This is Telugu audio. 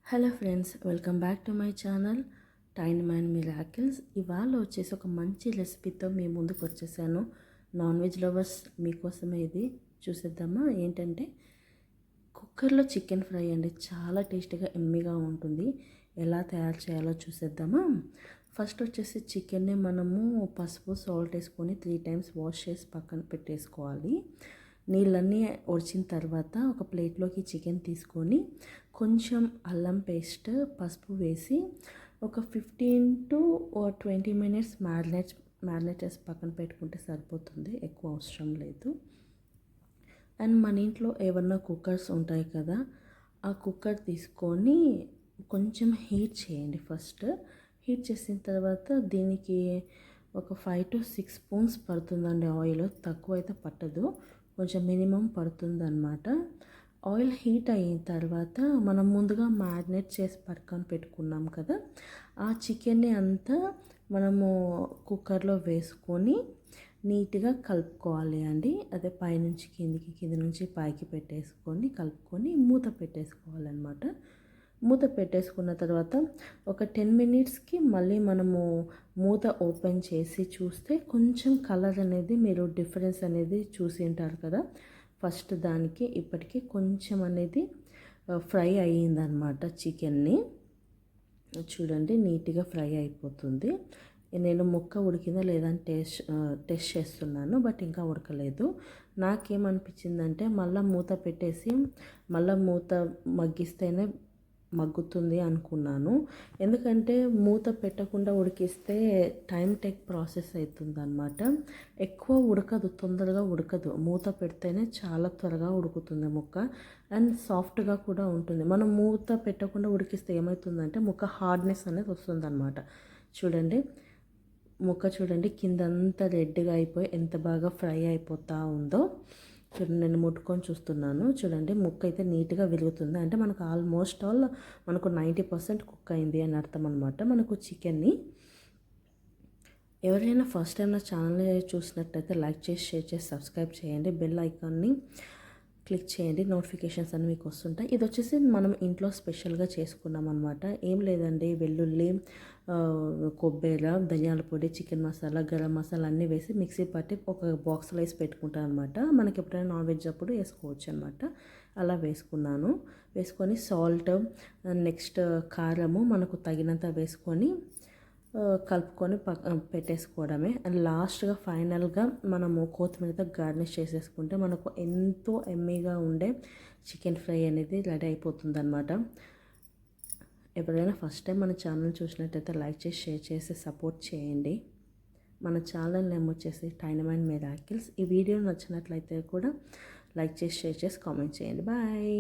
Hello friends, welcome back to my channel టైన్ మ్యాన్ మిరాకిల్స్. ఇవాళ వచ్చేసి ఒక మంచి రెసిపీతో మీ ముందుకు వచ్చేసాను. నాన్ వెజ్ లవర్స్ మీకోసమే ఇది చూసేద్దామా. ఏంటంటే కుక్కర్లో చికెన్ ఫ్రై అండి. చాలా టేస్టీగా ఎమ్మీగా ఉంటుంది. ఎలా తయారు చేయాలో చూసేద్దామా. ఫస్ట్ వచ్చేసి చికెన్ని మనము పసుపు సాల్ట్ వేసుకొని 3 times వాష్ చేసి పక్కన పెట్టేసుకోవాలి. నీళ్ళన్నీ వచ్చిన తర్వాత ఒక ప్లేట్లోకి చికెన్ తీసుకొని కొంచెం అల్లం పేస్ట్, పసుపు వేసి ఒక 15 to 20 minutes మ్యారినేట్ చేసి పక్కన పెట్టుకుంటే సరిపోతుంది. ఎక్కువ అవసరం లేదు. అండ్ మన ఇంట్లో ఏమన్నా కుక్కర్స్ ఉంటాయి కదా, ఆ కుక్కర్ తీసుకొని కొంచెం హీట్ చేయండి. ఫస్ట్ హీట్ చేసిన తర్వాత దీనికి ఒక 5 to 6 spoons పడుతుందండి ఆయిల్. తక్కువ అయితే పట్టదు, కొంచెం మినిమం పడుతుందన్నమాట. ఆయిల్ హీట్ అయిన తర్వాత మనం ముందుగా మ్యారినేట్ చేసి పక్కన పెట్టుకున్నాం కదా, ఆ చికెన్ని అంతా మనము కుక్కర్లో వేసుకొని నీట్గా కలుపుకోవాలి అండి. అదే పైనుంచి కిందికి, కింది నుంచి పైకి పెట్టేసుకొని కలుపుకొని మూత పెట్టేసుకోవాలన్నమాట. మూత పెట్టేసుకున్న తర్వాత ఒక 10 minutesకి మళ్ళీ మనము మూత ఓపెన్ చేసి చూస్తే కొంచెం కలర్ అనేది మీరు డిఫరెన్స్ అనేది చూసి ఉంటారు కదా. ఫస్ట్ దానికి ఇప్పటికీ కొంచెం అనేది ఫ్రై అయ్యిందనమాట. చికెన్ని చూడండి, నీట్గా ఫ్రై అయిపోతుంది. నేను ముక్క ఉడికిందా లేదా అని టెస్ట్ చేస్తున్నాను, బట్ ఇంకా ఉడకలేదు. నాకేమనిపించిందంటే మళ్ళీ మూత పెట్టేసి మళ్ళీ మూత మగ్గిస్తేనే మగ్గుతుంది అనుకున్నాను. ఎందుకంటే మూత పెట్టకుండా ఉడికిస్తే టైం టేక్ ప్రాసెస్ అవుతుంది అనమాట. ఎక్కువ ఉడకదు, తొందరగా ఉడకదు. మూత పెడితేనే చాలా త్వరగా ఉడుకుతుంది ముక్క. అండ్ సాఫ్ట్గా కూడా ఉంటుంది. మనం మూత పెట్టకుండా ఉడికిస్తే ఏమవుతుందంటే ముక్క హార్డ్నెస్ అనేది వస్తుంది అనమాట. చూడండి, ముక్క చూడండి కిందంతా రెడ్గా అయిపోయి ఎంత బాగా ఫ్రై అయిపోతూ ఉందో. చూడండి, నేను ముట్టుకొని చూస్తున్నాను. చూడండి, ముక్క అయితే నీట్గా వెలుగుతుంది. అంటే మనకు ఆల్మోస్ట్ ఆల్ మనకు 90% కుక్ అయింది అని అర్థం అనమాట. మనకు చికెన్ని ఎవరైనా ఫస్ట్ టైం నా ఛానల్ని చూసినట్టయితే లైక్ చేసి, షేర్ చేసి, సబ్స్క్రైబ్ చేయండి. బెల్ ఐకాన్ని క్లిక్ చేయండి, నోటిఫికేషన్స్ అన్నీ మీకు వస్తుంటాయి. ఇది వచ్చేసి మనం ఇంట్లో స్పెషల్గా చేసుకున్నాం అనమాట. ఏం లేదండి, వెల్లుల్లి, కొబ్బరి, ధనియాల పొడి, చికెన్ మసాలా, గరం మసాలా అన్నీ వేసి మిక్సీ పట్టి ఒక బాక్స్లో వేసి పెట్టుకుంటాను అనమాట. మనకి ఎప్పుడైనా నాన్ వెజ్ అప్పుడు వేసుకోవచ్చు అనమాట. అలా వేసుకున్నాను. వేసుకొని సాల్ట్, నెక్స్ట్ కారము మనకు తగినంత వేసుకొని కలుపుకొని పెట్టేసుకోవడమే. అండ్ లాస్ట్గా ఫైనల్గా మనము కొత్తిమీరతో గార్నిష్ చేసేసుకుంటే మనకు ఎంతో ఎమ్మీగా ఉండే చికెన్ ఫ్రై అనేది రెడీ అయిపోతుంది అనమాట. ఎవరైనా ఫస్ట్ టైం మన ఛానల్ చూసినట్టయితే లైక్ చేసి, షేర్ చేసి, సపోర్ట్ చేయండి. మన ఛానల్ నేమ్ వచ్చేసి టైన్ మ్యాన్ మిరాకిల్స్. ఈ వీడియో నచ్చినట్లయితే కూడా లైక్ చేసి, షేర్ చేసి, కామెంట్ చేయండి. బాయ్.